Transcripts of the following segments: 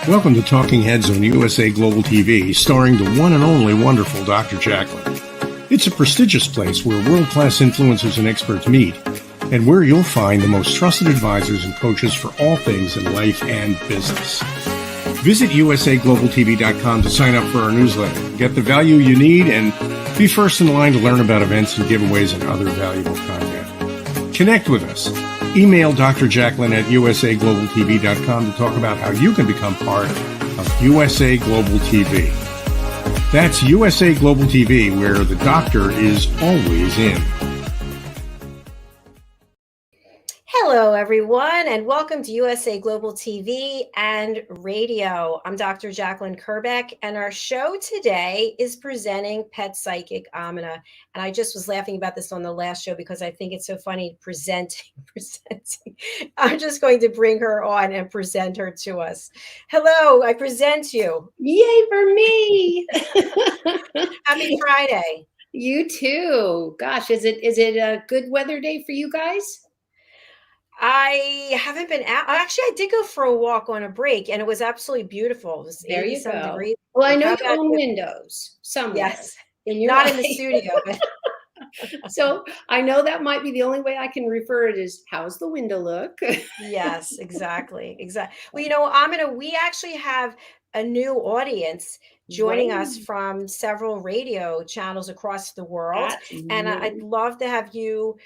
Welcome to Talking Heads on USA Global TV, starring the one and only wonderful Dr. JACALYN. It's a prestigious place where world-class influencers and experts meet, and where you'll find the most trusted advisors and coaches for all things in life and business. Visit usaglobaltv.com to sign up for our newsletter, get the value you need, and be first in line to learn about events and giveaways and other valuable content. Connect with us. Email Dr. JACALYN at usaglobaltv.com to talk about how you can become part of USA Global TV. That's USA Global TV, where the doctor is always in. Hello, everyone, and welcome to USA Global TV and Radio. I'm Dr. JACALYN KERBECK, and our show today is presenting pet psychic AMINAH. And I just was laughing about this on the last show because I think it's so funny presenting. I'm just going to bring her on and present her to us. Hello, I present you. Yay for me. Happy Friday. You too. Gosh, is it a good weather day for you guys? I haven't been out. Actually, I did go for a walk on a break, and it was absolutely beautiful. It was There 80 you some go. degrees. Well, I know you own windows somewhere. Yes, in your not life. in the studio. But So I know that might be the only way I can refer it is, how's the window look? yes, exactly. Well, you know, Amina, we actually have a new audience joining us from several radio channels across the world, and I'd love to have you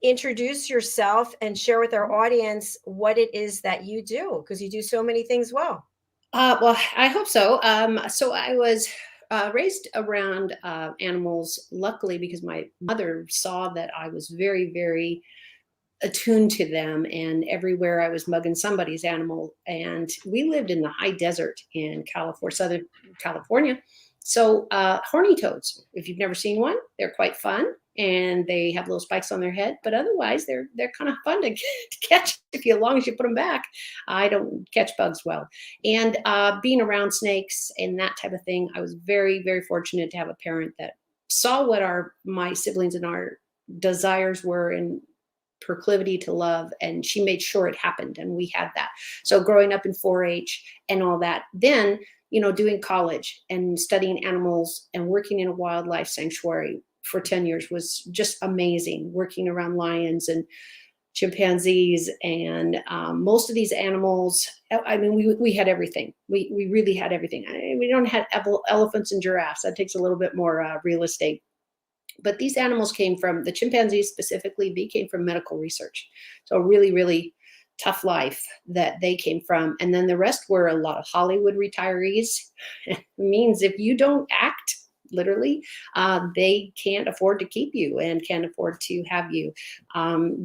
introduce yourself and share with our audience what it is that you do, because you do so many things well. Well, I hope so. So I was raised around animals, luckily, because my mother saw that I was very, very attuned to them, and everywhere I was mugging somebody's animal. And we lived in the high desert in California, Southern California. So horny toads, if you've never seen one, they're quite fun. And they have little spikes on their head, but otherwise they're kind of fun to catch as long as you put them back. I don't catch bugs well. And being around snakes and that type of thing, I was very, very fortunate to have a parent that saw what my siblings and our desires were and proclivity to love, and she made sure it happened, and we had that. So growing up in 4-H and all that, then doing college and studying animals and working in a wildlife sanctuary for 10 years was just amazing, working around lions and chimpanzees and most of these animals. I mean, we had everything. We really had everything. We don't have elephants and giraffes. That takes a little bit more real estate. But these animals came from, the chimpanzees specifically, they came from medical research. So really, really tough life that they came from. And then the rest were a lot of Hollywood retirees. It means if you don't act, literally, they can't afford to keep you and can't afford to have you.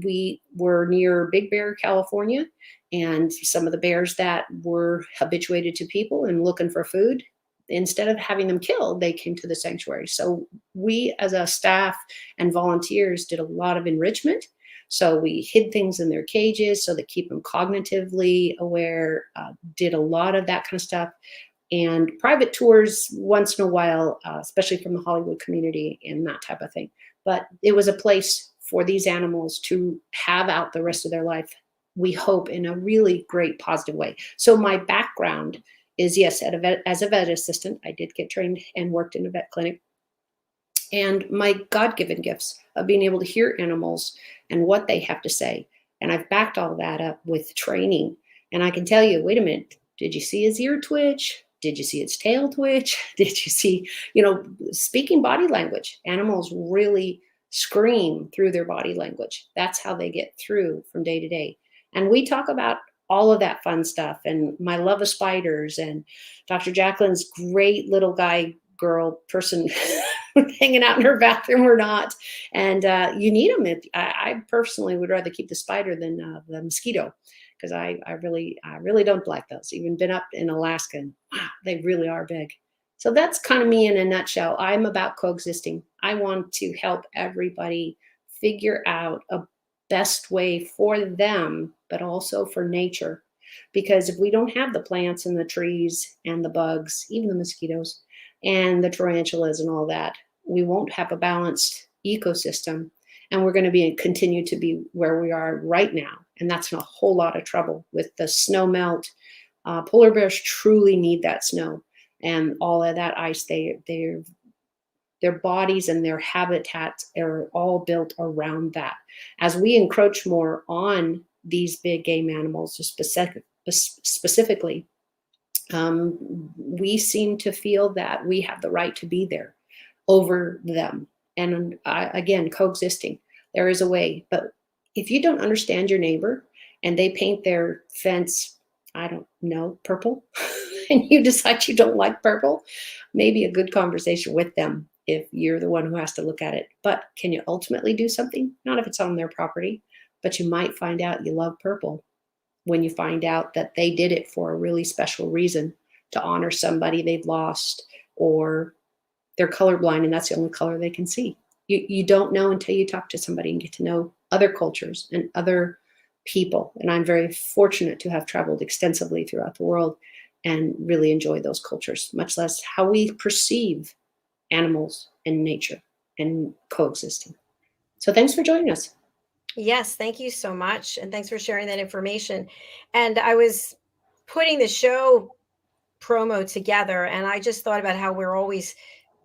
We were near Big Bear, California, and some of the bears that were habituated to people and looking for food, instead of having them killed, they came to the sanctuary. So we as a staff and volunteers did a lot of enrichment. So we hid things in their cages so they keep them cognitively aware, did a lot of that kind of stuff. And private tours once in a while, especially from the Hollywood community and that type of thing. But it was a place for these animals to have out the rest of their life, we hope, in a really great positive way. So my background is, yes, as a vet assistant. I did get trained and worked in a vet clinic. And my God-given gifts of being able to hear animals and what they have to say. And I've backed all that up with training. And I can tell you, wait a minute, did you see his ear twitch? Did you see its tail twitch? Did you see, speaking body language? Animals really scream through their body language. That's how they get through from day to day. And we talk about all of that fun stuff and my love of spiders and Dr. JACALYN's great little girl person hanging out in her bathroom or not. And you need them. I personally would rather keep the spider than the mosquito, because I really don't like those. Even been up in Alaska, and wow, they really are big. So that's kind of me in a nutshell. I'm about coexisting. I want to help everybody figure out a best way for them, but also for nature. Because if we don't have the plants and the trees and the bugs, even the mosquitoes and the tarantulas and all that, we won't have a balanced ecosystem. And we're going to continue to be where we are right now. And that's in a whole lot of trouble with the snow melt, Polar bears truly need that snow and all of that ice. Their bodies and their habitats are all built around that. As we encroach more on these big game animals, specifically, we seem to feel that we have the right to be there over them. And again, coexisting. There is a way, but if you don't understand your neighbor and they paint their fence, I don't know, purple, and you decide you don't like purple, maybe a good conversation with them if you're the one who has to look at it. But can you ultimately do something? Not if it's on their property, but you might find out you love purple when you find out that they did it for a really special reason, to honor somebody they've lost, or they're colorblind and that's the only color they can see. You don't know until you talk to somebody and get to know other cultures and other people. And I'm very fortunate to have traveled extensively throughout the world and really enjoy those cultures, much less how we perceive animals and nature and coexisting. So thanks for joining us. Yes, thank you so much. And thanks for sharing that information. And I was putting the show promo together, and I just thought about how we're always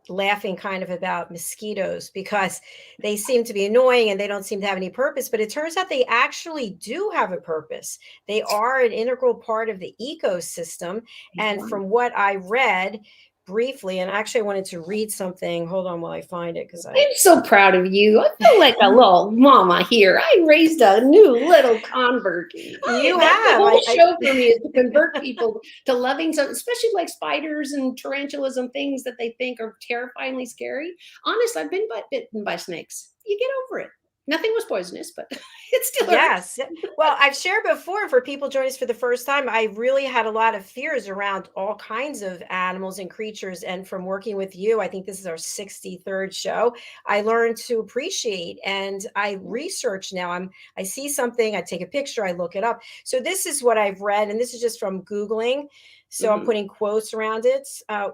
laughing kind of about mosquitoes because they seem to be annoying and they don't seem to have any purpose, but it turns out they actually do have a purpose. They are an integral part of the ecosystem. And from what I read briefly, and actually I wanted to read something, hold on while I find it, because I'm so proud of you. I feel like a little mama here. I raised a new little convert. You That's have. the whole show for me, is to convert people to loving something, especially like spiders and tarantulas and things that they think are terrifyingly scary. Honest, I've been bitten by snakes. You get over it. Nothing was poisonous, but it still hurts. Yes. Well, I've shared before, for people joining us for the first time, I really had a lot of fears around all kinds of animals and creatures. And from working with you, I think this is our 63rd show, I learned to appreciate, and I research now. I see something, I take a picture, I look it up. So this is what I've read, and this is just from Googling. So I'm putting quotes around it.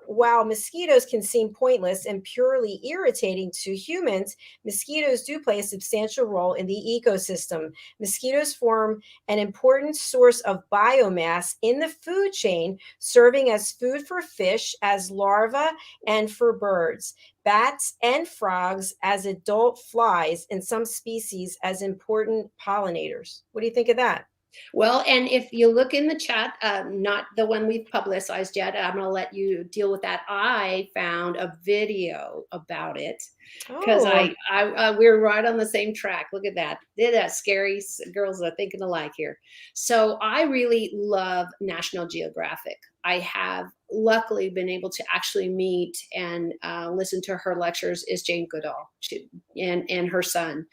While mosquitoes can seem pointless and purely irritating to humans, mosquitoes do play a substantial role in the ecosystem. Mosquitoes form an important source of biomass in the food chain, serving as food for fish as larvae and for birds, bats and frogs as adult flies, and some species as important pollinators. What do you think of that? Well, and if you look in the chat, not the one we've publicized yet, I'm going to let you deal with that. I found a video about it because we're right on the same track. Look at that. They're that scary girls are thinking alike here. So I really love National Geographic. I have luckily been able to actually meet and listen to her lectures is Jane Goodall and her son.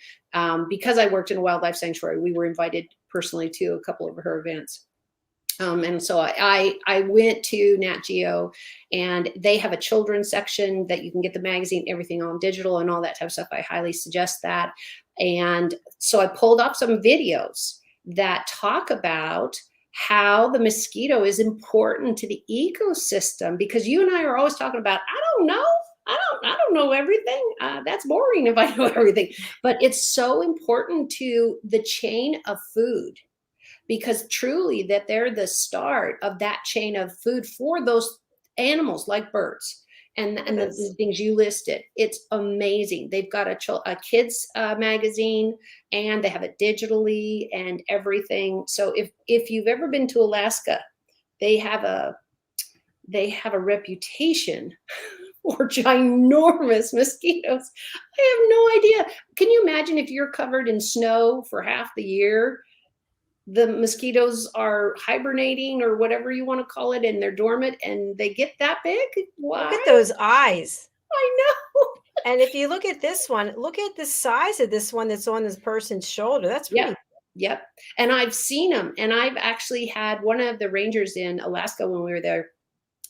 Because I worked in a wildlife sanctuary, we were invited personally to a couple of her events. And so I went to Nat Geo, and they have a children's section that you can get the magazine, everything on digital and all that type of stuff. I highly suggest that. And so I pulled up some videos that talk about how the mosquito is important to the ecosystem, because you and I are always talking about, I don't know. I don't know everything. That's boring if I know everything. But it's so important to the chain of food, because truly that they're the start of that chain of food for those animals like birds and the things you listed. It's amazing. They've got a kids magazine, and they have it digitally and everything. So if you've ever been to Alaska, they have a reputation or ginormous mosquitoes. I have no idea. Can you imagine if you're covered in snow for half the year? The mosquitoes are hibernating or whatever you want to call it, and they're dormant and they get that big. Why? Look at those eyes. I know. And if you look at this one, look at the size of this one that's on this person's shoulder. That's pretty. Yep. And I've seen them. And I've actually had one of the rangers in Alaska when we were there.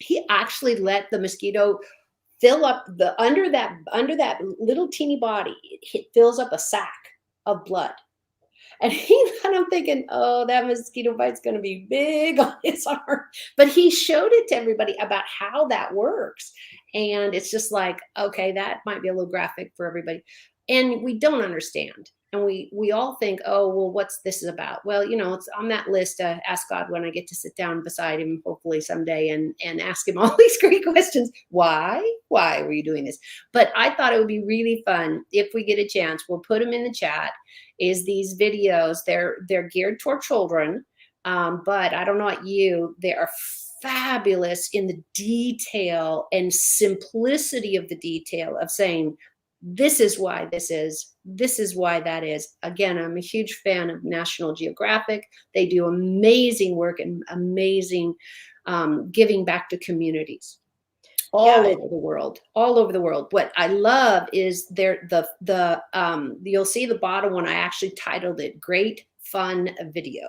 He actually let the mosquito fill up under that little teeny body. It fills up a sack of blood. And I'm thinking, oh, that mosquito bite's going to be big on his arm. But he showed it to everybody about how that works. And it's just like, okay, that might be a little graphic for everybody. And we don't understand. And we all think, oh, well, what's this is about? Well, it's on that list. Ask God when I get to sit down beside him, hopefully someday, and ask him all these great questions. Why were you doing this? But I thought it would be really fun if we get a chance. We'll put them in the chat. Is these videos? They're geared toward children, but I don't know about you. They are fabulous in the detail and simplicity of the detail of saying, this is why this is why that is. Again, I'm a huge fan of National Geographic. They do amazing work and amazing giving back to communities all over the world. What I love is you'll see the bottom one. I actually titled it Great Fun Video.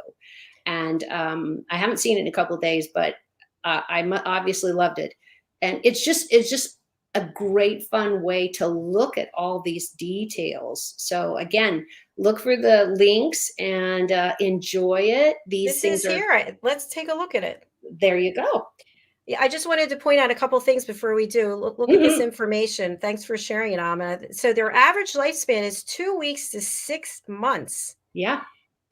And I haven't seen it in a couple of days, but I obviously loved it. And it's just a great fun way to look at all these details. So again, look for the links and enjoy it. This is here. Let's take a look at it. There you go. Yeah, I just wanted to point out a couple things before we do. Look at this information. Thanks for sharing it, Amina. So their average lifespan is 2 weeks to 6 months. Yeah.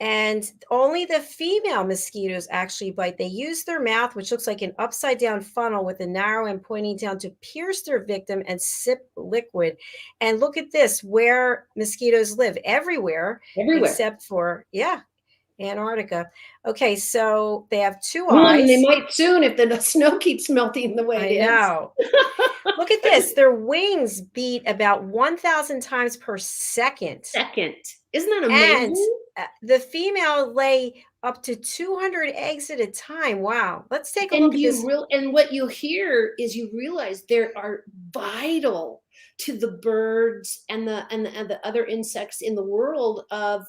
And only the female mosquitoes actually bite. They use their mouth, which looks like an upside down funnel with a narrow end pointing down, to pierce their victim and sip liquid. And look at this, where mosquitoes live everywhere. Except for, Antarctica. Okay, so they have 2 eyes. And they might soon if the snow keeps melting the way it is. I know. Look at this. Their wings beat about 1,000 times per second. Isn't that amazing? And the female lay up to 200 eggs at a time. Wow. Let's take a look at this. And what you hear is you realize they are vital to the birds and the other insects in the world of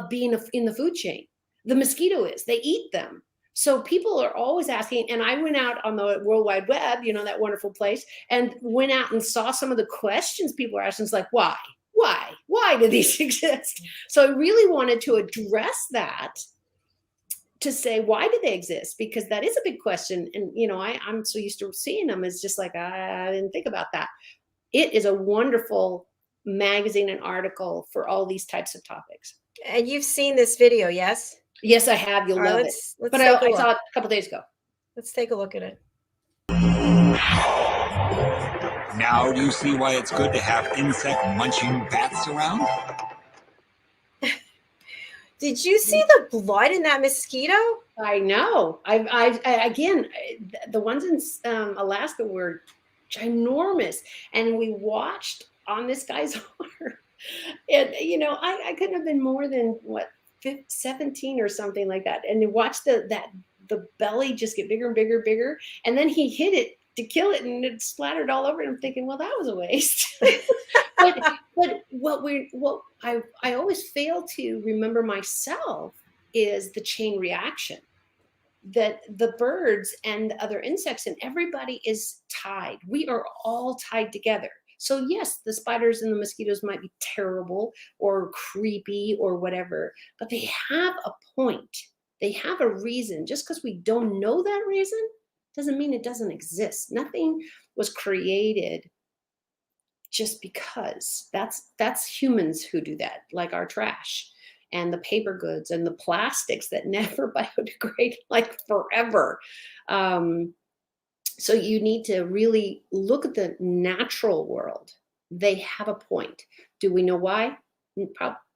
being in the food chain. The mosquito is. They eat them. So people are always asking, and I went out on the World Wide Web, that wonderful place, and went out and saw some of the questions people are asking. It's like, why? Why do these exist? So I really wanted to address that, to say, why do they exist? Because that is a big question. And, I'm so used to seeing them. It's just like, I didn't think about that. It is a wonderful magazine and article for all these types of topics. And you've seen this video, yes? Yes, I have. You'll love it. But I saw it a couple days ago. Let's take a look at it. Now do you see why it's good to have insect-munching bats around? Did you see the blood in that mosquito? I know. Again, the ones in Alaska were ginormous, and we watched on this guy's arm. And I couldn't have been more than 17 or something like that, and to watch the belly just get bigger and bigger and bigger, and then he hit it to kill it, and it splattered all over it. I'm thinking, well, that was a waste. but what I always fail to remember myself is the chain reaction, that the birds and the other insects and everybody is tied. We are all tied together. So yes, the spiders and the mosquitoes might be terrible or creepy or whatever, but they have a point. They have a reason. Just because we don't know that reason doesn't mean it doesn't exist. Nothing was created just because. That's humans who do that, like our trash and the paper goods and the plastics that never biodegrade, like forever. So you need to really look at the natural world. They have a point. Do we know why?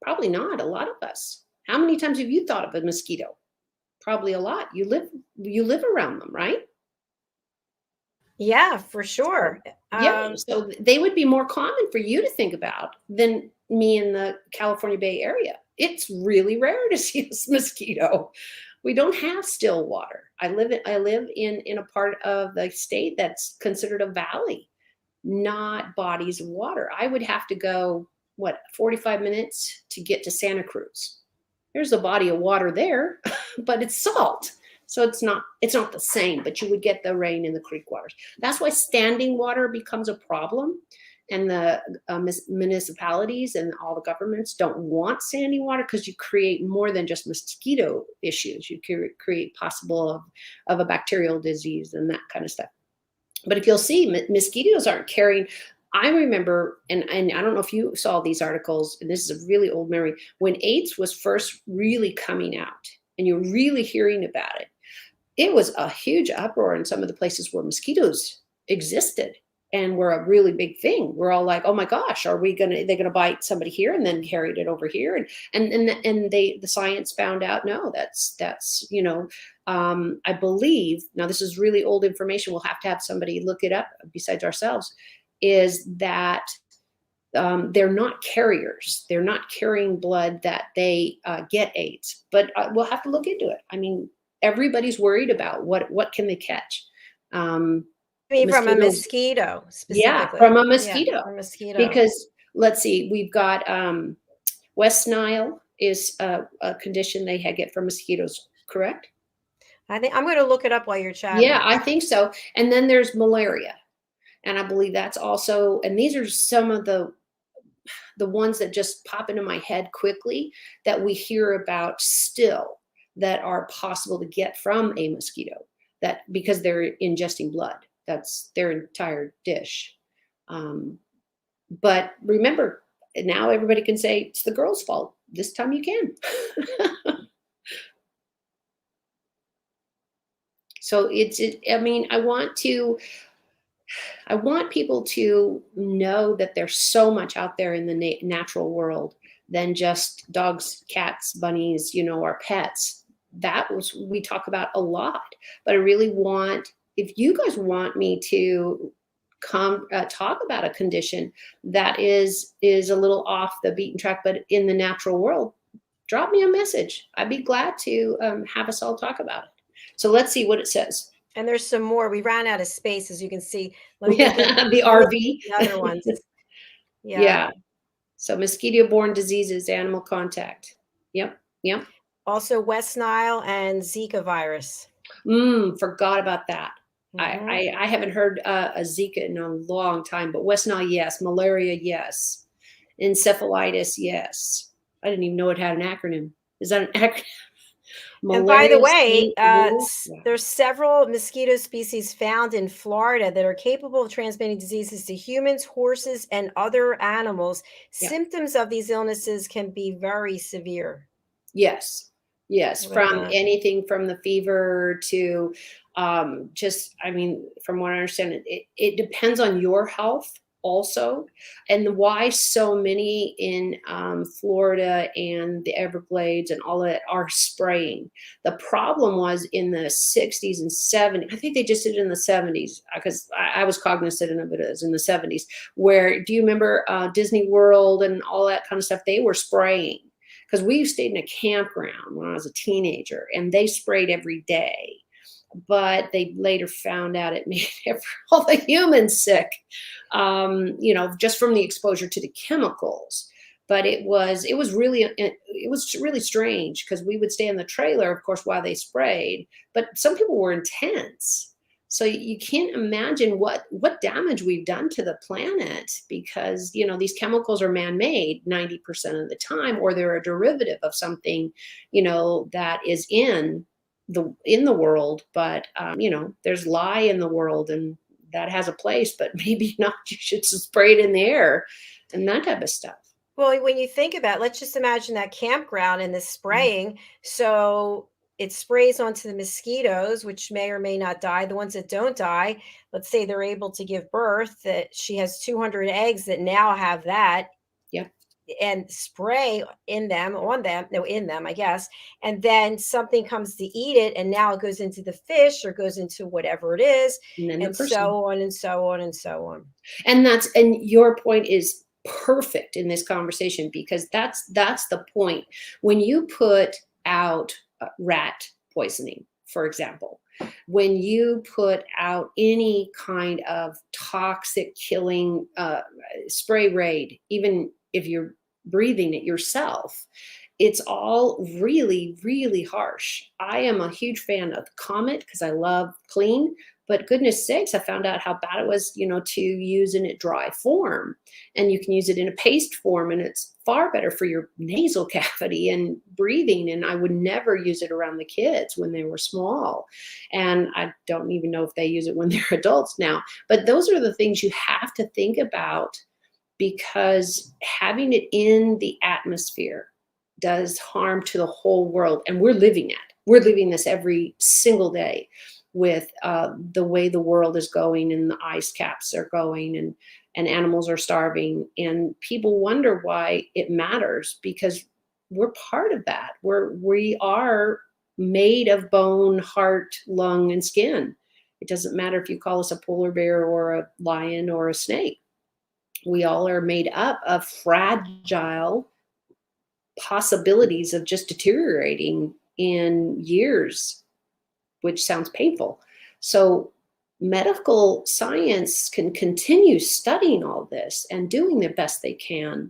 Probably not. A lot of us. How many times have you thought of a mosquito? Probably a lot. You live around them, right? Yeah, for sure. So they would be more common for you to think about than me in the California Bay Area. It's really rare to see this mosquito. We don't have still water. I live in a part of the state that's considered a valley, not bodies of water. I would have to go 45 minutes to get to Santa Cruz. There's a body of water there, but it's salt. So it's not the same, but you would get the rain in the creek waters. That's why standing water becomes a problem. And the municipalities and all the governments don't want standing water, because you create more than just mosquito issues. You create possible of a bacterial disease and that kind of stuff. But if you'll see, mosquitoes aren't carrying I remember, and I don't know if you saw these articles, and this is a really old memory, when AIDS was first really coming out and you're really hearing about it, it was a huge uproar in some of the places where mosquitoes existed and were a really big thing. We're all like, oh my gosh, they're gonna bite somebody here and then carried it over here? And the science found out, no, that's, you know, I believe, now this is really old information, we'll have to have somebody look it up besides ourselves, is that they're not carriers. They're not carrying blood that they get AIDS, but we'll have to look into it. I mean, everybody's worried about what can they catch. I mean, from a Mosquitoes, mosquito yeah, specifically. from a Yeah, mosquito. from a mosquito. Because let's see, we've got West Nile is a condition they get from mosquitoes, correct? I think I'm going to look it up while you're chatting. Yeah, I think so. And then there's malaria. And I believe that's also, and these are some of the ones that just pop into my head quickly that we hear about still that are possible to get from a mosquito, that because they're ingesting blood. That's their entire dish. But remember, now everybody can say it's the girl's fault. This time you can. So I mean, I want people to know that there's so much out there in the natural world than just dogs, cats, bunnies, you know, our pets. We talk about a lot, but I really want, if you guys want me to come talk about a condition that is a little off the beaten track, but in the natural world, drop me a message. I'd be glad to have us all talk about it. So let's see what it says. And there's some more. We ran out of space, as you can see. Let me get the RV. The other ones. Yeah. So mosquito-borne diseases, animal contact. Yep. Also West Nile and Zika virus. Forgot about that. Mm-hmm. I haven't heard a Zika in a long time, but West Nile, yes. Malaria, yes. Encephalitis, yes. I didn't even know it had an acronym. Is that an acronym? And by the way, there's several mosquito species found in Florida that are capable of transmitting diseases to humans, horses, and other animals. Yep. Symptoms of these illnesses can be very severe. Yes, from anything from the fever to just, I mean, from what I understand, it depends on your health also, and why so many in Florida and the Everglades and all that are spraying. The problem was in the 60s and 70s. I think they just did it in the 70s because I was cognizant of it as in the 70s. Where, do you remember Disney World and all that kind of stuff? They were spraying because we stayed in a campground when I was a teenager, and they sprayed every day. But they later found out it made all the humans sick, you know, just from the exposure to the chemicals. But it was really strange because we would stay in the trailer, of course, while they sprayed. But some people were intense, so you can't imagine what damage we've done to the planet because, you know, these chemicals are man-made 90% of the time, or they're a derivative of something, you know, that is in the world, but you know, there's lye in the world, and that has a place, but maybe not. You should spray it in the air and that type of stuff. Well, when you think about it, let's just imagine that campground and the spraying. So it sprays onto the mosquitoes, which may or may not die. The ones that don't die, let's say they're able to give birth, that she has 200 eggs that now have that. Yep. And spray in them, I guess. And then something comes to eat it, and now it goes into the fish or goes into whatever it is, and so on and so on and so on. And your point is perfect in this conversation, because that's the point. When you put out rat poisoning, for example, when you put out any kind of toxic killing spray raid, even if you're breathing it yourself, it's all really, really harsh. I am a huge fan of Comet because I love clean, But goodness sakes, I found out how bad it was, to use in a dry form. And you can use it in a paste form, and it's far better for your nasal cavity and breathing. And I would never use it around the kids when they were small. And I don't even know if they use it when they're adults now. But those are the things you have to think about, because having it in the atmosphere does harm to the whole world. And we're living it. We're living this every single day with the way the world is going, and the ice caps are going, and animals are starving. And people wonder why it matters, because we're part of that. We are made of bone, heart, lung, and skin. It doesn't matter if you call us a polar bear or a lion or a snake. We all are made up of fragile possibilities of just deteriorating in years, which sounds painful. So medical science can continue studying all this and doing the best they can,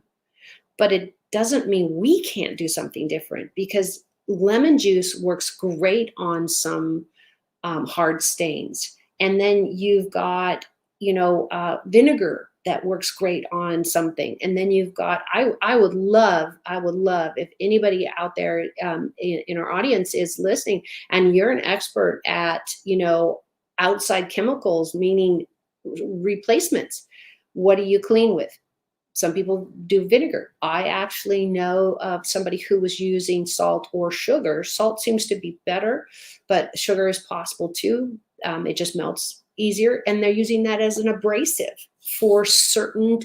but it doesn't mean we can't do something different, because lemon juice works great on some hard stains. And then you've got, vinegar that works great on something. And then you've got, I would love if anybody out there in our audience is listening and you're an expert at, outside chemicals, meaning replacements. What do you clean with? Some people do vinegar. I actually know of somebody who was using salt or sugar. Salt seems to be better, but sugar is possible too. It just melts easier. And they're using that as an abrasive for certain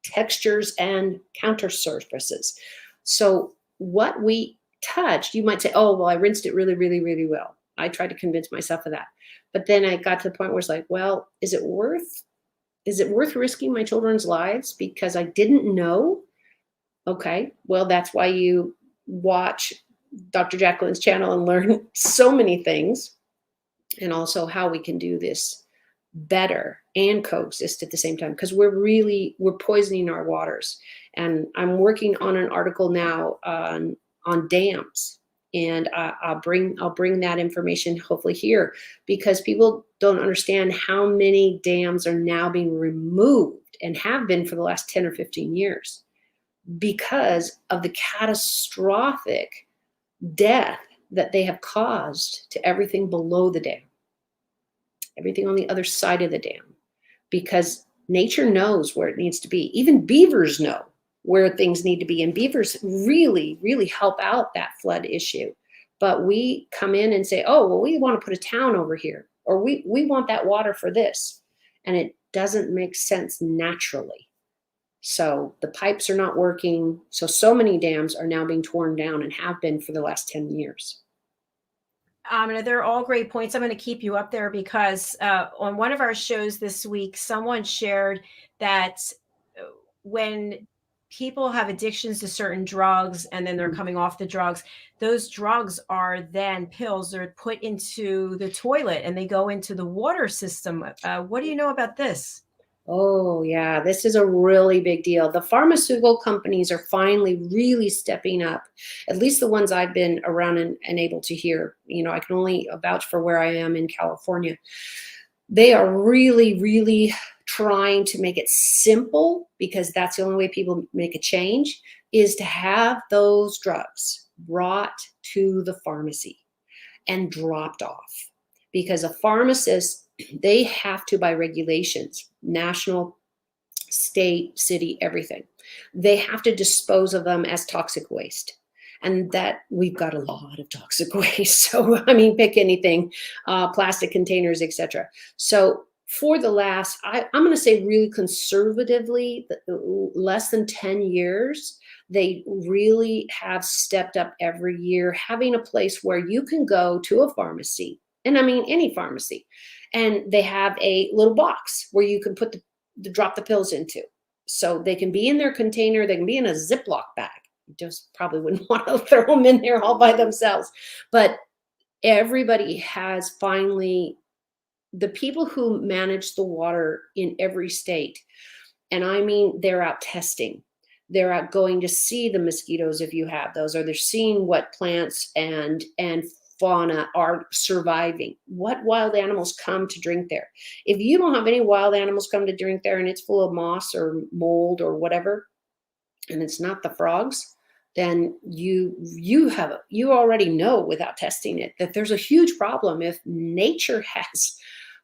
textures and counter surfaces. So what we touched, you might say, oh, well, I rinsed it really, really, really well. I tried to convince myself of that. But then I got to the point where it's like, well, is it worth risking my children's lives because I didn't know? Okay, well, that's why you watch Dr. Jacalyn's channel and learn so many things, and also how we can do this better and coexist at the same time, because we're poisoning our waters. And I'm working on an article now on dams, and I'll bring that information hopefully here, because people don't understand how many dams are now being removed and have been for the last 10 or 15 years because of the catastrophic death that they have caused to everything below the dam, everything on the other side of the dam, because nature knows where it needs to be. Even beavers know where things need to be, and beavers really, really help out that flood issue. But we come in and say, oh, well, we want to put a town over here, or we want that water for this. And it doesn't make sense naturally. So the pipes are not working. So many dams are now being torn down, and have been for the last 10 years. They're all great points. I'm going to keep you up there because on one of our shows this week, someone shared that when people have addictions to certain drugs and then they're coming off the drugs, those drugs are then pills. They're put into the toilet and they go into the water system. What do you know about this? Oh, yeah, this is a really big deal. The pharmaceutical companies are finally really stepping up, at least the ones I've been around and able to hear. I can only vouch for where I am in California. They are really, really trying to make it simple, because that's the only way people make a change, is to have those drugs brought to the pharmacy and dropped off. Because a pharmacist, they have to, by regulations, national, state, city, everything, they have to dispose of them as toxic waste. And that we've got a lot of toxic waste. So, pick anything, plastic containers, etc. So for the last, I'm going to say really conservatively, less than 10 years, they really have stepped up every year, having a place where you can go to a pharmacy, and any pharmacy, and they have a little box where you can put drop the pills into. So they can be in their container, they can be in a Ziploc bag. You just probably wouldn't want to throw them in there all by themselves. But everybody has finally, the people who manage the water in every state, and they're out testing. They're out going to see the mosquitoes if you have those, or they're seeing what plants and fauna are surviving? What wild animals come to drink there? If you don't have any wild animals come to drink there and it's full of moss or mold or whatever, and it's not the frogs, then you already know without testing it that there's a huge problem. If nature has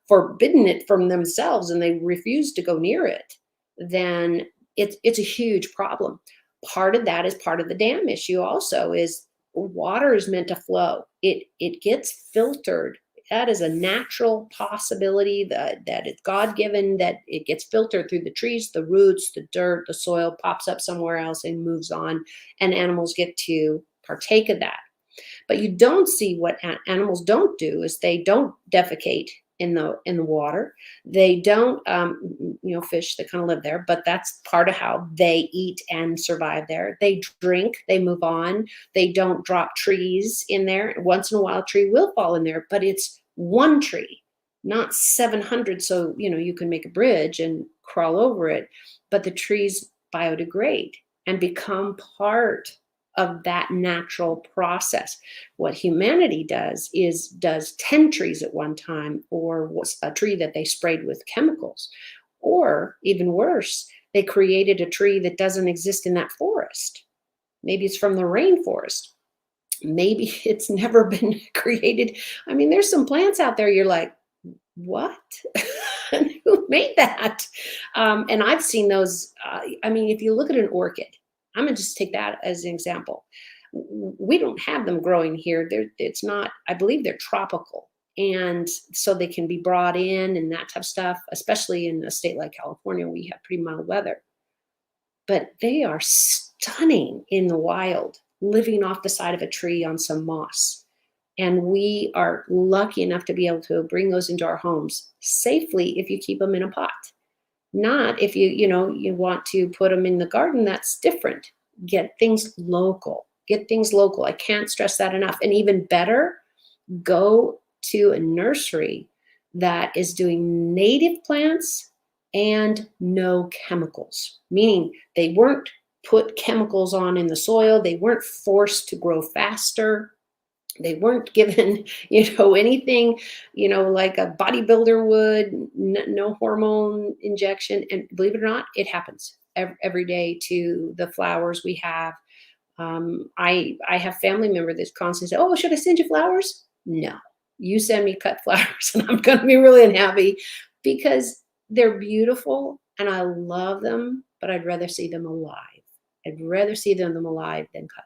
forbidden it from themselves and they refuse to go near it, then it's a huge problem. Part of that is part of the dam issue also is water is meant to flow. It gets filtered. That is a natural possibility that it's God-given, that it gets filtered through the trees, the roots, the dirt, the soil, pops up somewhere else and moves on, and animals get to partake of that. But you don't see what animals don't do is they don't defecate in the water. They don't, fish that kind of live there, but that's part of how they eat and survive there. They drink, they move on. They don't drop trees in there. Once in a while, a tree will fall in there, but it's one tree, not 700. So, you can make a bridge and crawl over it, but the trees biodegrade and become part of that natural process. What humanity does is does 10 trees at one time, or a tree that they sprayed with chemicals, or even worse, they created a tree that doesn't exist in that forest. Maybe it's from the rainforest. Maybe it's never been created. I mean, there's some plants out there you're like, what? Who made that? And I've seen those. If you look at an orchid, I'm going to just take that as an example. We don't have them growing here. It's not, I believe they're tropical. And so they can be brought in and that type of stuff, especially in a state like California, we have pretty mild weather. But they are stunning in the wild, living off the side of a tree on some moss. And we are lucky enough to be able to bring those into our homes safely if you keep them in a pot. Not if you want to put them in the garden, that's different. Get things local. Get things local. I can't stress that enough. And even better, go to a nursery that is doing native plants and no chemicals, meaning they weren't put chemicals on in the soil. They weren't forced to grow faster. They weren't given, anything, like a bodybuilder would, no hormone injection. And believe it or not, it happens every day to the flowers we have. I have family member that's constantly say, oh, should I send you flowers? No, you send me cut flowers and I'm going to be really unhappy because they're beautiful and I love them, but I'd rather see them alive. I'd rather see them alive than cut.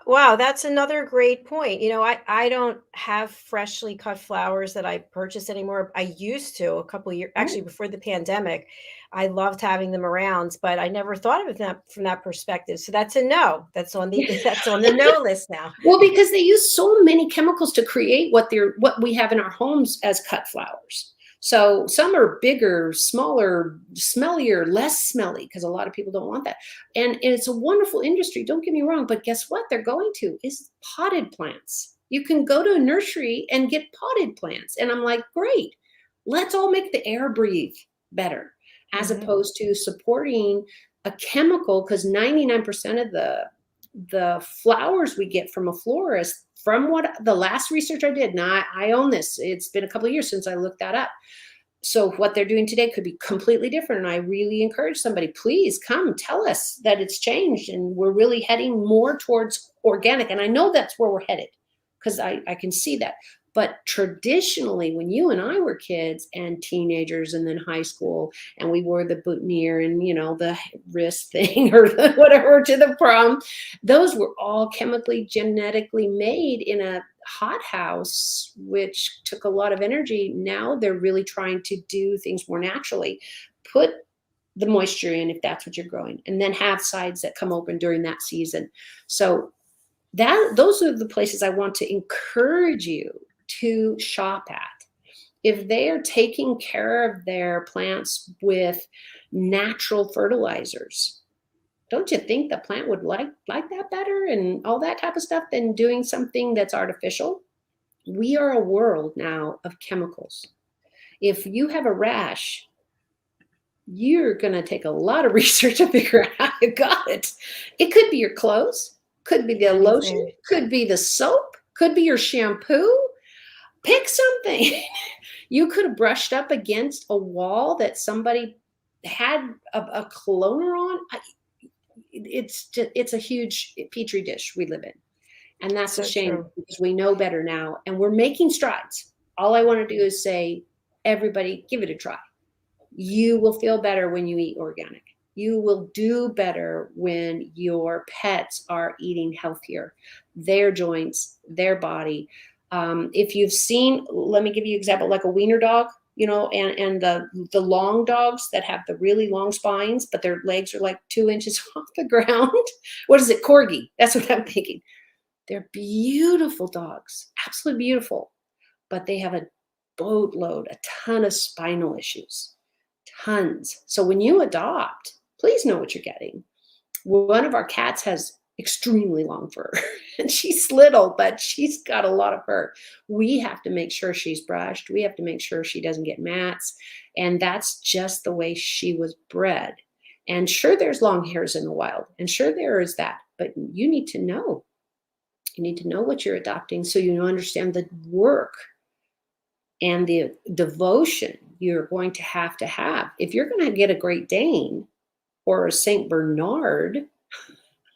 Wow, that's another great point. I don't have freshly cut flowers that I purchase anymore. I used to a couple of years, actually before the pandemic. I loved having them around, but I never thought of it from that perspective. So that's a no. That's on the no list now. Well, because they use so many chemicals to create what we have in our homes as cut flowers. So some are bigger, smaller, smellier, less smelly, because a lot of people don't want that. And it's a wonderful industry, don't get me wrong, but guess what they're going to is potted plants. You can go to a nursery and get potted plants. And I'm like, great, let's all make the air breathe better, as opposed to supporting a chemical, because 99% of the flowers we get from a florist, from what the last research I did, now I own this, it's been a couple of years since I looked that up. So what they're doing today could be completely different. And I really encourage somebody, please come tell us that it's changed and we're really heading more towards organic. And I know that's where we're headed because I can see that. But traditionally, when you and I were kids and teenagers and then high school, and we wore the boutonniere and, the wrist thing or whatever to the prom, those were all chemically, genetically made in a hothouse, which took a lot of energy. Now they're really trying to do things more naturally. Put the moisture in if that's what you're growing, and then have sides that come open during that season. So those are the places I want to encourage you to shop at. If they are taking care of their plants with natural fertilizers, don't you think the plant would like that better and all that type of stuff than doing something that's artificial? We are a world now of chemicals. If you have a rash, you're going to take a lot of research to figure out how you got it. It could be your clothes. could be the Anything. lotion, could be the soap, could be your shampoo. Pick something. You could have brushed up against a wall that somebody had a coloner on. It's a huge petri dish we live in. And that's a shame true. because we know better now and we're making strides. All I want to do is say, everybody, give it a try. You will feel better when you eat organic. You will do better when your pets are eating healthier, their joints, their body. If you've seen, let me give you an example, like a wiener dog, you know, and the long dogs that have the really long spines, but their legs are like 2 inches off the ground. What is it? Corgi. That's what I'm thinking. They're beautiful dogs, absolutely beautiful, but they have a boatload, a ton of spinal issues, tons. So when you adopt, please know what you're getting. One of our cats has extremely long fur and she's little, but she's got a lot of fur. We have to make sure she's brushed. We have to make sure she doesn't get mats. And that's just the way she was bred. And sure, there's long hairs in the wild, and sure there is that, but you need to know. You need to know what you're adopting so you understand the work and the devotion you're going to have. If you're going to get a Great Dane or a Saint Bernard,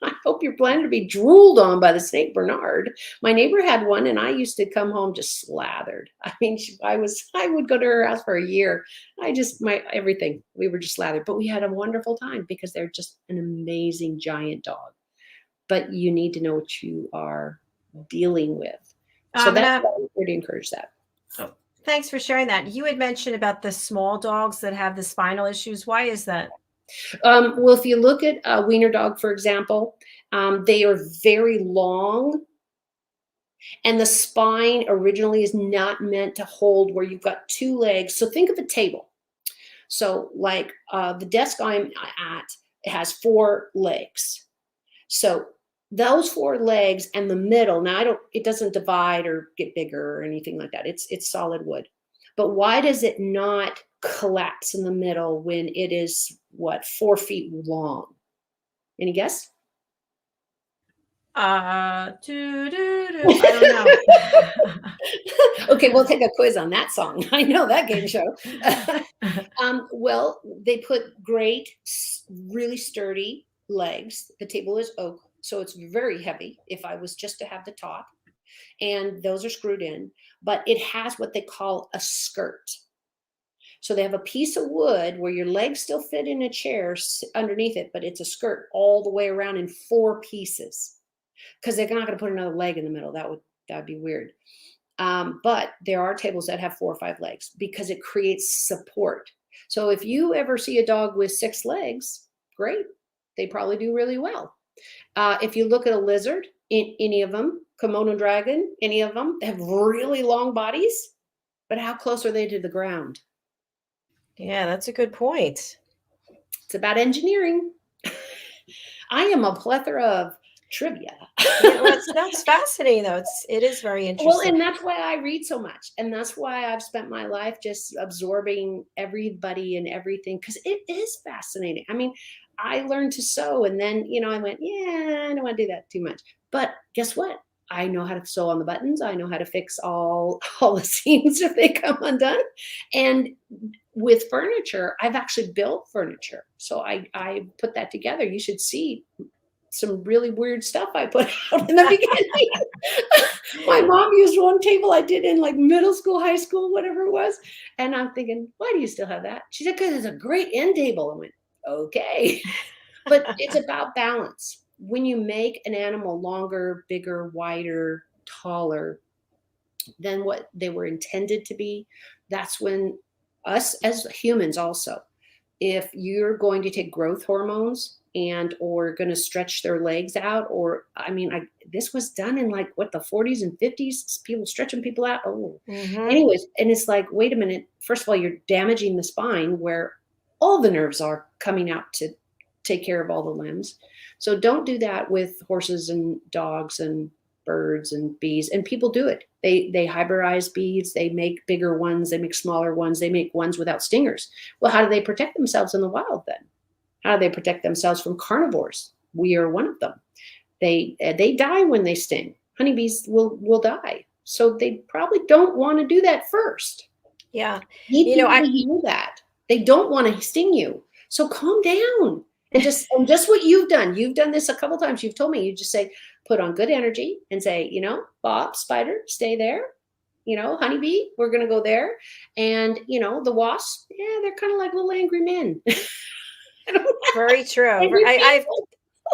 I hope you're planning to be drooled on by the Saint Bernard. My neighbor had one, and I used to come home just slathered. I mean, I would go to her house for a year. Everything. We were just slathered, but we had a wonderful time because they're just an amazing giant dog. But you need to know what you are dealing with. So that's why we would encourage that. Oh, thanks for sharing that. You had mentioned about the small dogs that have the spinal issues. Why is that? Well, if you look at a wiener dog, for example, they are very long, and the spine originally is not meant to hold where you've got 2 legs. So think of a table. So like the desk I'm at, it has 4 legs. So those 4 legs and the middle, now it doesn't divide or get bigger or anything like that. It's solid wood. But why does it not collapse in the middle when it is 4 feet long? Any guess? I don't know. Okay, we'll take a quiz on that song. I know that game show. Well, they put great, really sturdy legs. The table is oak, so it's very heavy if I was just to have the top. And those are screwed in, but it has what they call a skirt. So they have a piece of wood where your legs still fit in a chair underneath it, but it's a skirt all the way around in 4 pieces. Because they're not going to put another leg in the middle. That'd be weird. But there are tables that have 4 or 5 legs because it creates support. So if you ever see a dog with 6 legs, great. They probably do really well. If you look at a lizard, any of them, Komodo dragon, any of them, they have really long bodies. But how close are they to the ground? Yeah, that's a good point. It's about engineering. I am a plethora of trivia. Yeah, well, that's fascinating, though. It is very interesting. Well, and that's why I read so much. And that's why I've spent my life just absorbing everybody and everything, because it is fascinating. I mean, I learned to sew, and then, I went, I don't want to do that too much. But guess what? I know how to sew on the buttons. I know how to fix all the seams if they come undone. And with furniture, I've actually built furniture. So I put that together. You should see some really weird stuff I put out in the beginning. My mom used one table I did in like middle school, high school, whatever it was. And I'm thinking, why do you still have that? She said, because it's a great end table. I went, okay. But it's about balance. When you make an animal longer, bigger, wider, taller than what they were intended to be, that's when us as humans also, if you're going to take growth hormones or going to stretch their legs out, this was done in like the 40s and 50s, people stretching people out. Anyways, and it's like, wait a minute. First of all, you're damaging the spine where all the nerves are coming out to take care of all the limbs. So don't do that with horses and dogs and birds and bees. And people do it. They hybridize bees. They make bigger ones. They make smaller ones. They make ones without stingers. Well, how do they protect themselves in the wild then? How do they protect themselves from carnivores? We are one of them. They die when they sting. Honeybees will die. So they probably don't want to do that first. Yeah. Need You know, people to hear that. They don't want to sting you. So calm down. And just what you've done. You've done this a couple times. You've told me, you just say, put on good energy and say, Bob, spider, stay there. Honeybee, we're going to go there. And, the wasps, yeah, they're kind of like little angry men. very true. Angry I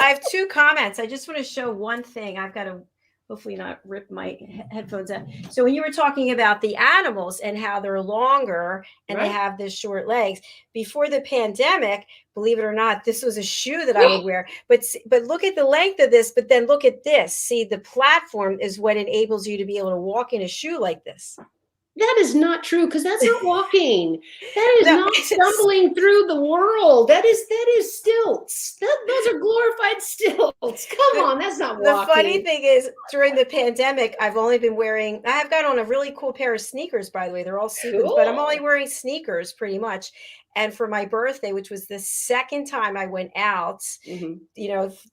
have two comments. I just want to show one thing. I've got to hopefully not rip my headphones out. So when you were talking about the animals and how they're longer and Right. they have the short legs, before the pandemic, believe it or not, this was a shoe that I would wear. But look at the length of this, but then look at this. See, the platform is what enables you to be able to walk in a shoe like this. That is not true, because that's not walking. That is No, not stumbling through the world. That is stilts. Those are glorified stilts. Come on, that's not walking. The funny thing is, during the pandemic, I've only been wearing, I've got on a really cool pair of sneakers, by the way. They're all sequins, but I'm only wearing sneakers pretty much. And for my birthday, which was the second time I went out, through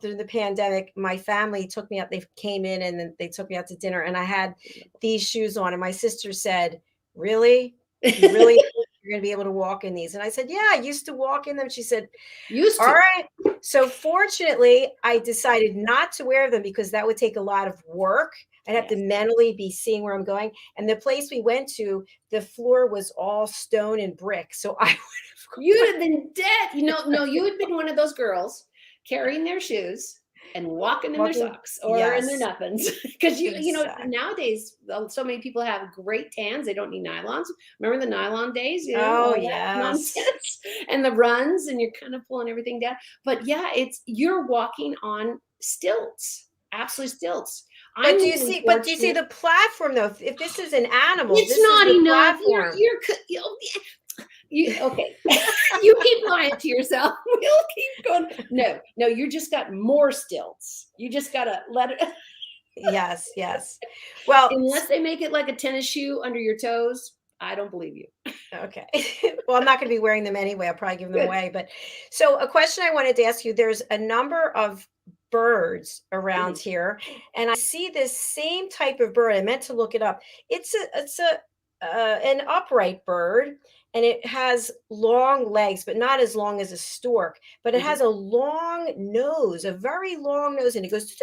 the pandemic, my family took me out. They came in and then they took me out to dinner, and I had these shoes on. And my sister said, "Really? You really think you're going to be able to walk in these?" And I said, "Yeah, I used to walk in them." She said, "Used to." All right. So fortunately, I decided not to wear them because that would take a lot of work. I'd have to mentally be seeing where I'm going. And the place we went to, the floor was all stone and brick. So I would have You'd have been dead. No, you had been one of those girls carrying their shoes and walking in their socks or in their nothings. Because nowadays, so many people have great tans. They don't need nylons. Remember the nylon days? Oh, yes. Nonsense. And the runs, and you're kind of pulling everything down. But yeah, you're walking on stilts, absolutely stilts. But do you see the platform though? If this is an animal, it's this not is the enough. Platform. Okay. You keep lying to yourself. We'll keep going. No, you just got more stilts. You just gotta let it. Yes. Well, unless they make it like a tennis shoe under your toes, I don't believe you. Okay. Well, I'm not going to be wearing them anyway. I'll probably give them away. But so a question I wanted to ask you, there's a number of birds around here, and I see this same type of bird. I meant to look it up. It's an upright bird, and it has long legs, but not as long as a stork. But it has a long nose, a very long nose, and it goes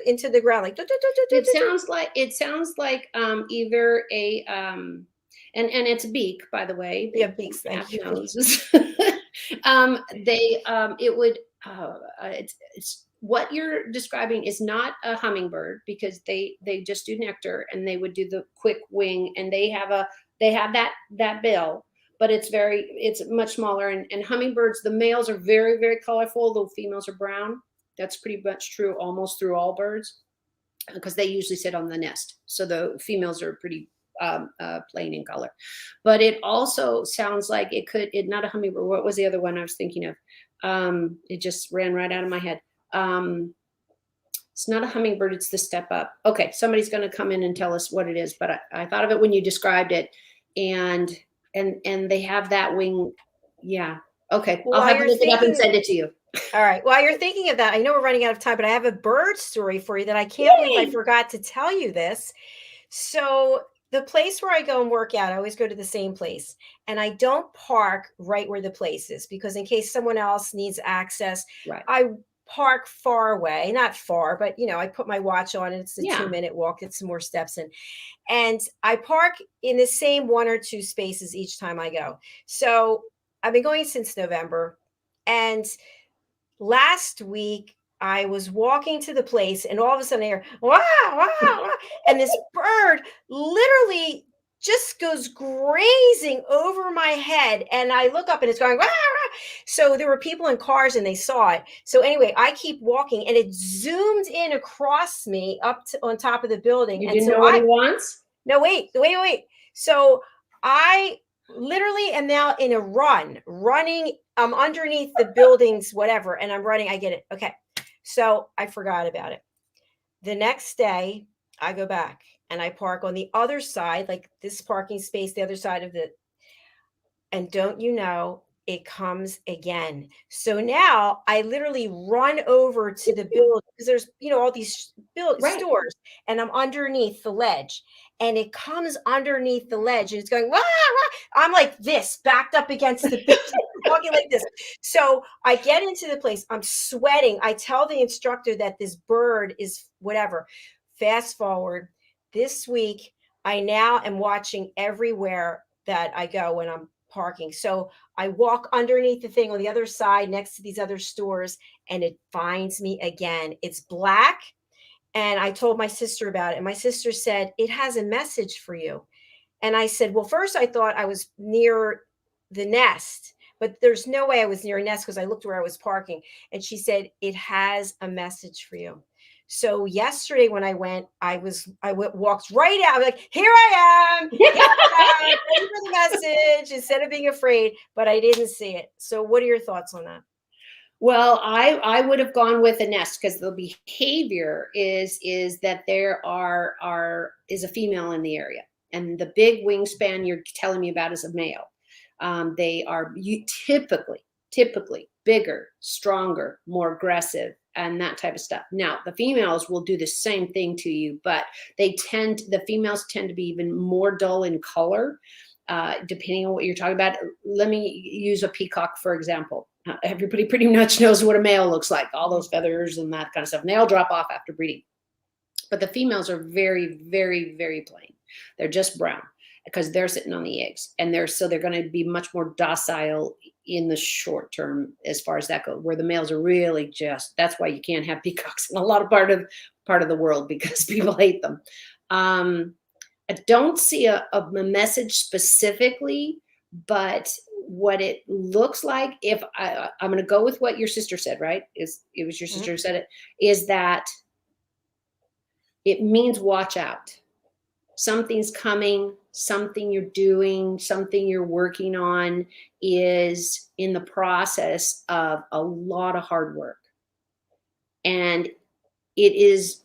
into the ground like. It sounds like either a and it's a beak, by the way. Yeah, beaks. Thank you. Noses. It's what you're describing is not a hummingbird, because they just do nectar, and they would do the quick wing, and they have that bill, but it's much smaller. And hummingbirds, the males are very, very colorful. The females are brown. That's pretty much true almost through all birds, because they usually sit on the nest. So the females are pretty plain in color. But it also sounds like not a hummingbird. What was the other one I was thinking of? It just ran right out of my head. It's not a hummingbird, it's the steppe up. Okay, somebody's going to come in and tell us what it is, but I thought of it when you described it, and they have that wing. Yeah. Okay. Well, I'll have to look it up and send it to you. All right. While you're thinking of that, I know we're running out of time, but I have a bird story for you that I can't believe I forgot to tell you this. So the place where I go and work out, I always go to the same place, and I don't park right where the place is, because in case someone else needs access, I park far away, not far, but I put my watch on, and it's a 2-minute walk. It's some more steps in, and I park in the same 1 or 2 spaces each time I go. So I've been going since November, and last week I was walking to the place, and all of a sudden I hear, wow, wow, wow. And this bird literally just goes grazing over my head. And I look up, and it's going, wow, wow. So there were people in cars, and they saw it. So anyway, I keep walking, and it zoomed in across me up on top of the building. You didn't know what he wants? No, wait. So I literally am now in a running. I'm underneath the buildings, whatever, and I'm running. I get it. Okay. So I forgot about it. The next day, I go back and I park on the other side, like this parking space, the other side of and don't you know, it comes again. So now I literally run over to the building because there's, all these Right. stores, and I'm underneath the ledge, and it comes underneath the ledge, and it's going, wah, wah. I'm like this, backed up against the building, walking like this. So I get into the place, I'm sweating. I tell the instructor that this bird is whatever. Fast forward this week, I now am watching everywhere that I go when I'm parking. So I walk underneath the thing on the other side next to these other stores, and it finds me again. It's black. And I told my sister about it. And my sister said, it has a message for you. And I said, well, first I thought I was near the nest, but there's no way I was near a nest because I looked where I was parking. And she said, it has a message for you. So yesterday when I went, walked right out. I'm like, here I am. Here I am. Ready for the message instead of being afraid, but I didn't see it. So what are your thoughts on that? Well, I would have gone with a nest because the behavior is that there is a female in the area, and the big wingspan you're telling me about is a male. They are typically bigger, stronger, more aggressive, and that type of stuff. Now, the females will do the same thing to you, but the females tend to be even more dull in color, depending on what you're talking about. Let me use a peacock, for example. Everybody pretty much knows what a male looks like, all those feathers and that kind of stuff. And they all drop off after breeding. But the females are very, very, very plain. They're just brown because they're sitting on the eggs, and they're going to be much more docile in the short term as far as that goes, where the males are really that's why you can't have peacocks in a lot of part of the world, because people hate them. I don't see a message specifically, but what it looks like, if I'm going to go with what your sister said, right? It was your sister who said it, is that it means watch out. Something's coming, something you're doing, something you're working on is in the process of a lot of hard work. And it is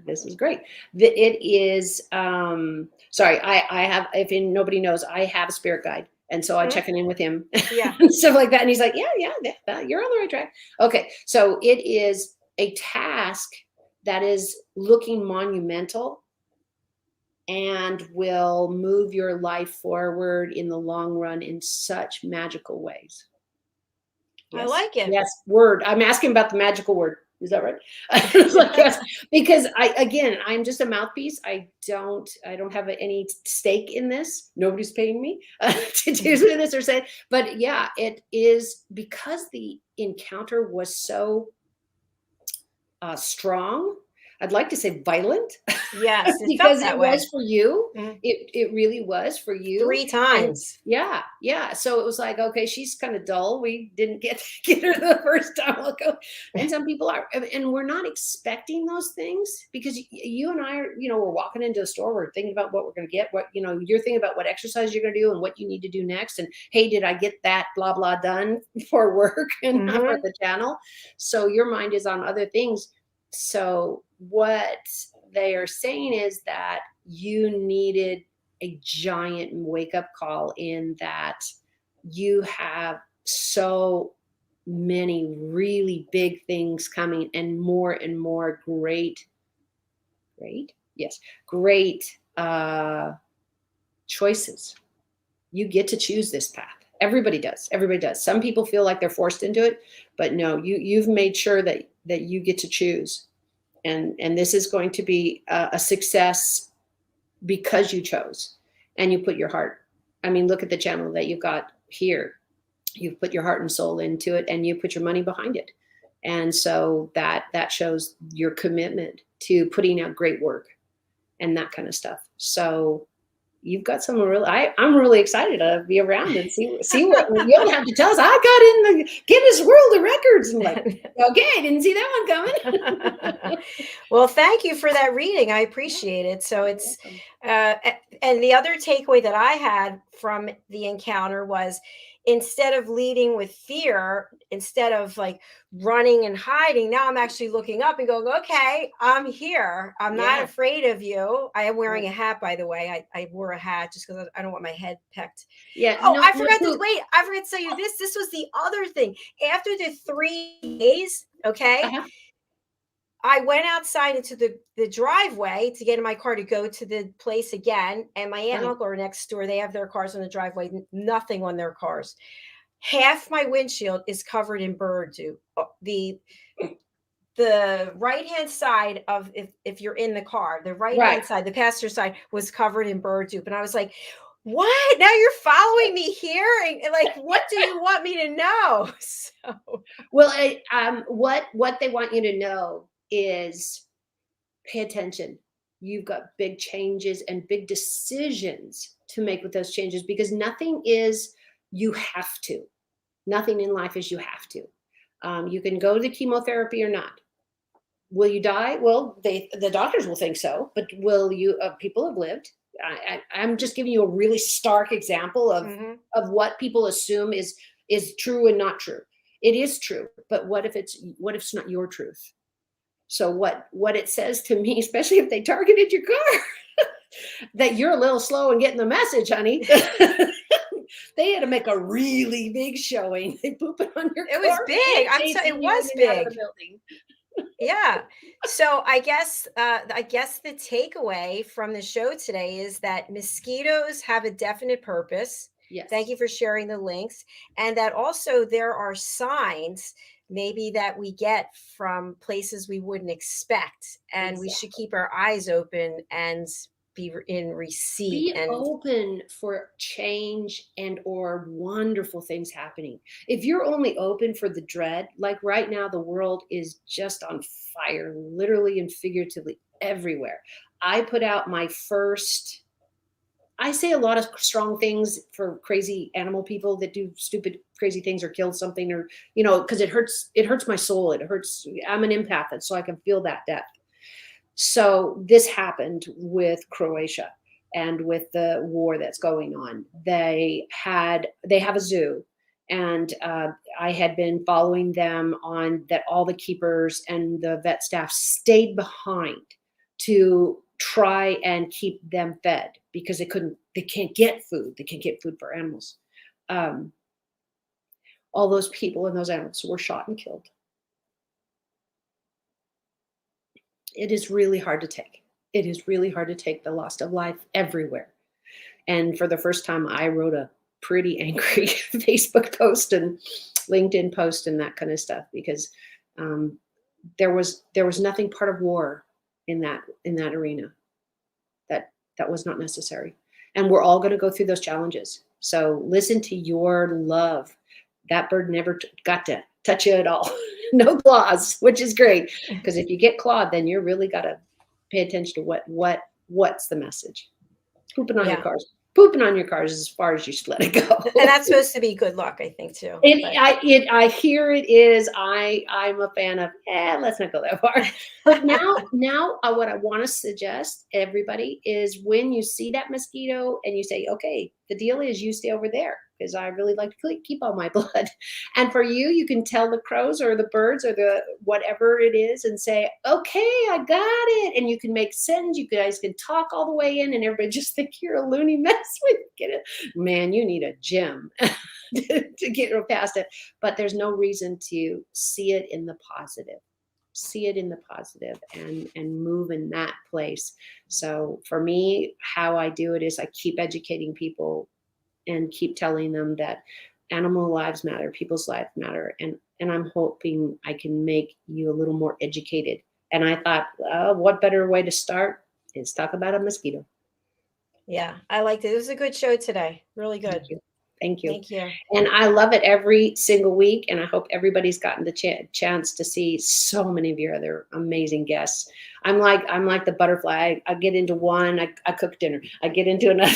this is great. It is, sorry, I have, if nobody knows, I have a spirit guide. And so I'm checking in with him, and stuff like that. And he's like, yeah, you're on the right track. Okay. So it is a task that is looking monumental and will move your life forward in the long run in such magical ways. Yes. I like it. Yes. Word. I'm asking about the magical word. Is that right? Like, yes, because I'm just a mouthpiece. I don't have any stake in this. Nobody's paying me to do this or say, but yeah, it is because the encounter was so strong. I'd like to say violent. Yes, because it was for you. It really was for you. 3 times. And yeah. So it was like, okay, she's kind of dull. We didn't get her the first time. We'll go. And some people are, and we're not expecting those things, because you and I are, we're walking into a store, we're thinking about what we're going to get, what, you're thinking about what exercise you're going to do and what you need to do next. And hey, did I get that blah, blah done for work and not for the channel? So your mind is on other things. So what they are saying is that you needed a giant wake-up call, in that you have so many really big things coming, and more great choices. You get to choose this path. Everybody does. Some people feel like they're forced into it, but no, you've made sure that you get to choose. And this is going to be a success because you chose and you put your heart. I mean, look at the channel that you've got here. You've put your heart and soul into it, and you put your money behind it. And so that shows your commitment to putting out great work and that kind of stuff. So you've got some I'm really excited to be around and see what you'll have to tell us. I got in the Guinness World of Records, and like, okay, I didn't see that one coming. Well, thank you for that reading. I appreciate it. So it's, And the other takeaway that I had from the encounter was, instead of leading with fear, instead of like running and hiding, now I'm actually looking up and going, okay, I'm here. I'm not Yeah. afraid of you. I am wearing Right. a hat, by the way. I wore a hat just because I don't want my head pecked. Yeah. Oh, No, I no, forgot to no. wait. I forgot to tell you this. This was the other thing. After the 3 days, okay, Uh-huh. I went outside into the driveway to get in my car to go to the place again. And my aunt and Uh-huh. uncle are next door. They have their cars on the driveway, nothing on their cars. Half my windshield is covered in bird dew. The right hand side of, if you're in the car, the right Right. hand side, the passenger side was covered in bird dew. And I was like, what? Now you're following me here? And like, what do you want me to know? So Well, what they want you to know is pay attention. You've got big changes and big decisions to make with those changes, because nothing is you have to. Nothing in life is you have to. You can go to the chemotherapy or not. Will you die? Well, the doctors will think so, but will you? People have lived. I'm just giving you a really stark example mhm. of what people assume is true and not true. It is true, but what if it's not your truth? So what it says to me, especially if they targeted your car, that you're a little slow in getting the message, honey. They had to make a really big showing. They poop it on your It was car big. and I'm chasing it you in was and out of the big. building. Yeah. So I guess the takeaway from the show today is that mosquitoes have a definite purpose. Thank Yes, you for sharing the links. And that also there are signs maybe that we get from places we wouldn't expect. And we should exactly. keep our eyes open and be in receipt. Be And open for change and or wonderful things happening. If you're only open for the dread, like right now, the world is just on fire, literally and figuratively everywhere. I put out my first, I say a lot of strong things for crazy animal people that do stupid, crazy things or kill something, or, because it hurts my soul. It hurts. I'm an empath, and so I can feel that death. So this happened with Croatia and with the war that's going on. They have a zoo, and I had been following them on that. All the keepers and the vet staff stayed behind to try and keep them fed, because they can't get food. They can't get food for animals. Um, all those people and those animals were shot and killed. It is really hard to take. It is really hard to take the loss of life everywhere. And for the first time, I wrote a pretty angry Facebook post and LinkedIn post and that kind of stuff, because um, there was nothing part of war in that arena that was not necessary. And we're all going to go through those challenges. So listen to your love. That bird never got to touch you at all. No claws, which is great, because if you get clawed, then you're really got to pay attention to what's the message. Pooping on your yeah. cars. Pooping on your cars is as far as you should let it go. And that's supposed to be good luck, I think, too. But I hear it is. I'm a fan of. Let's not go that far. But now, what I want to suggest everybody is, when you see that mosquito and you say, okay, the deal is you stay over there, because I really like to keep all my blood. And for you, you can tell the crows or the birds or the whatever it is and say, okay, I got it. And you can make sense. You guys can talk all the way in, and everybody just think you're a loony mess. Get it, man? You need a gym to get past it. But there's no reason to see it in the positive. See it in the positive and move in that place. So for me, how I do it is I keep educating people and keep telling them that animal lives matter, people's lives matter, and I'm hoping I can make you a little more educated. And I thought, what better way to start is talk about a mosquito. yeah, I liked it. It was a good show today. Really good. Thank you. Thank you. Thank you. And I love it every single week. And I hope everybody's gotten the chance to see so many of your other amazing guests. I'm like the butterfly. I get into one, I cook dinner. I get into another.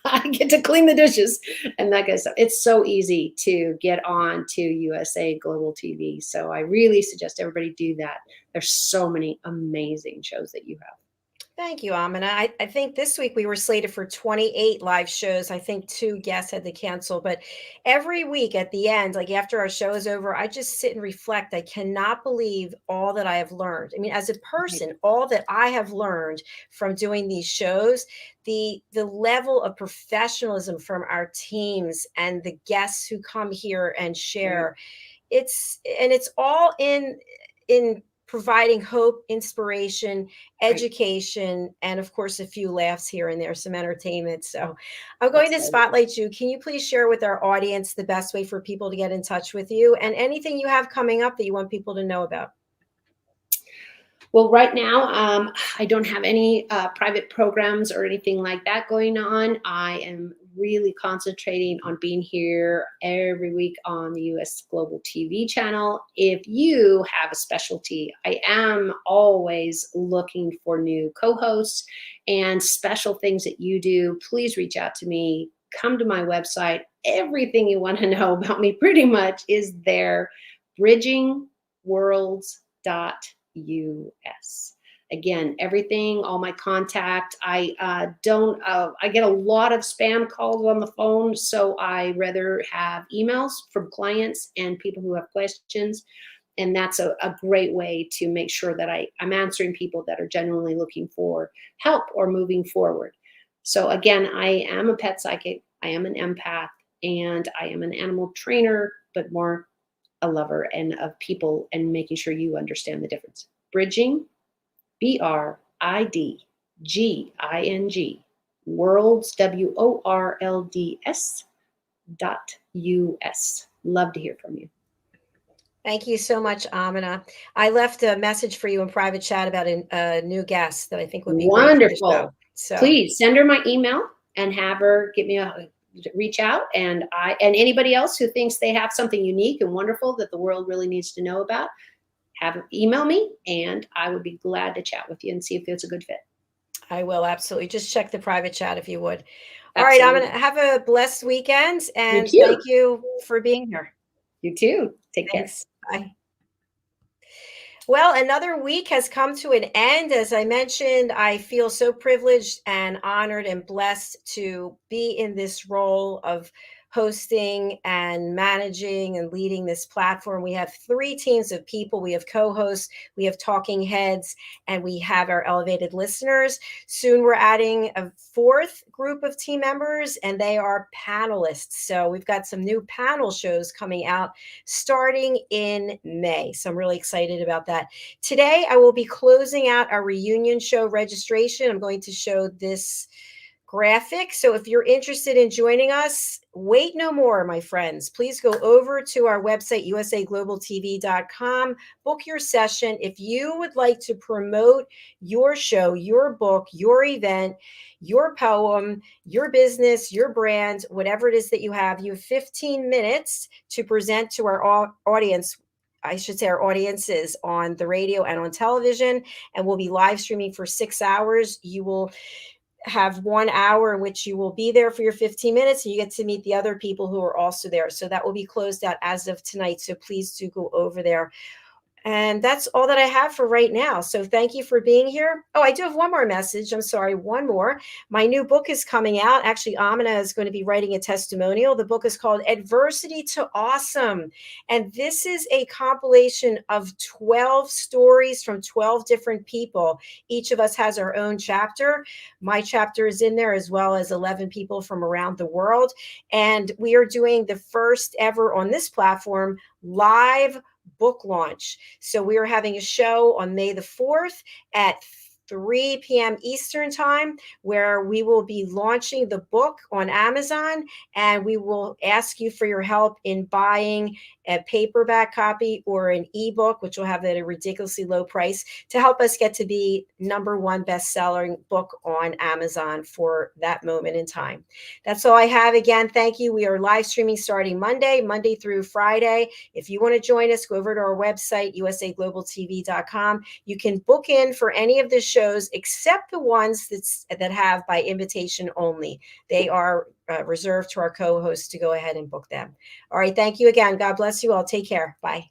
I get to clean the dishes and that kind of stuff. It's so easy to get on to USA Global TV. So I really suggest everybody do that. There's so many amazing shows that you have. Thank you, Amina. I think this week we were slated for 28 live shows. I think 2 guests had to cancel, but every week at the end, like after our show is over, I just sit and reflect. I cannot believe all that I have learned. I mean, as a person, all that I have learned from doing these shows, the level of professionalism from our teams and the guests who come here and share, it's all in providing hope, inspiration, education, and of course a few laughs here and there, some entertainment. So I'm going to spotlight you. Can you please share with our audience the best way for people to get in touch with you and anything you have coming up that you want people to know about? Well, right now, I don't have any private programs or anything like that going on. I am really concentrating on being here every week on the US Global TV channel. If you have a specialty, I am always looking for new co-hosts and special things that you do. Please reach out to me. Come to my website. Everything you want to know about me pretty much is there. bridgingworlds.us. Again, everything, all my contact. I get a lot of spam calls on the phone, so I rather have emails from clients and people who have questions. And that's a great way to make sure that I'm answering people that are genuinely looking for help or moving forward. So again, I am a pet psychic, I am an empath, and I am an animal trainer, but more a lover and of people and making sure you understand the difference. Bridging, BRIDGING, worlds, WORLDS.US. Love to hear from you. Thank you so much, Amina. I left a message for you in private chat about a new guest that I think would be wonderful. Great for the show. So please send her my email and have her reach out, and anybody else who thinks they have something unique and wonderful that the world really needs to know about, email me, and I would be glad to chat with you and see if it's a good fit. I will, absolutely. Just check the private chat if you would. All right, I'm going to have a blessed weekend, and thank you for being here. You too. Take care. Bye. Well, another week has come to an end. As I mentioned, I feel so privileged and honored and blessed to be in this role of hosting and managing and leading this platform. We have 3 teams of people. We have co-hosts, we have talking heads, and we have our elevated listeners. Soon we're adding a 4th group of team members, and they are panelists. So we've got some new panel shows coming out starting in May. So I'm really excited about that. Today, I will be closing out our reunion show registration. I'm going to show this graphic. So if you're interested in joining us, wait no more, my friends. Please go over to our website, usaglobaltv.com, book your session. If you would like to promote your show, your book, your event, your poem, your business, your brand, whatever it is that you have 15 minutes to present to our audience. I should say our audiences on the radio and on television, and we'll be live streaming for 6 hours. You will have 1 hour in which you will be there for your 15 minutes, and you get to meet the other people who are also there. So that will be closed out as of tonight. So please do go over there. And that's all that I have for right now. So thank you for being here. Oh, I do have one more message. I'm sorry, one more. My new book is coming out. Actually, AMINAH is going to be writing a testimonial. The book is called Adversity to Awesome. And this is a compilation of 12 stories from 12 different people. Each of us has our own chapter. My chapter is in there, as well as 11 people from around the world. And we are doing the first ever on this platform live book launch. So we are having a show on May the 4th at 3 p.m. Eastern time, where we will be launching the book on Amazon, and we will ask you for your help in buying a paperback copy or an ebook, which will have at a ridiculously low price, to help us get to be #1 best-selling book on Amazon for that moment in time. That's all I have. Again, thank you. We are live streaming starting Monday through Friday. If you want to join us, go over to our website, usaglobaltv.com. You can book in for any of the shows except the ones that have by invitation only. They are reserved to our co-hosts to go ahead and book them. All right. Thank you again. God bless you all. Take care. Bye.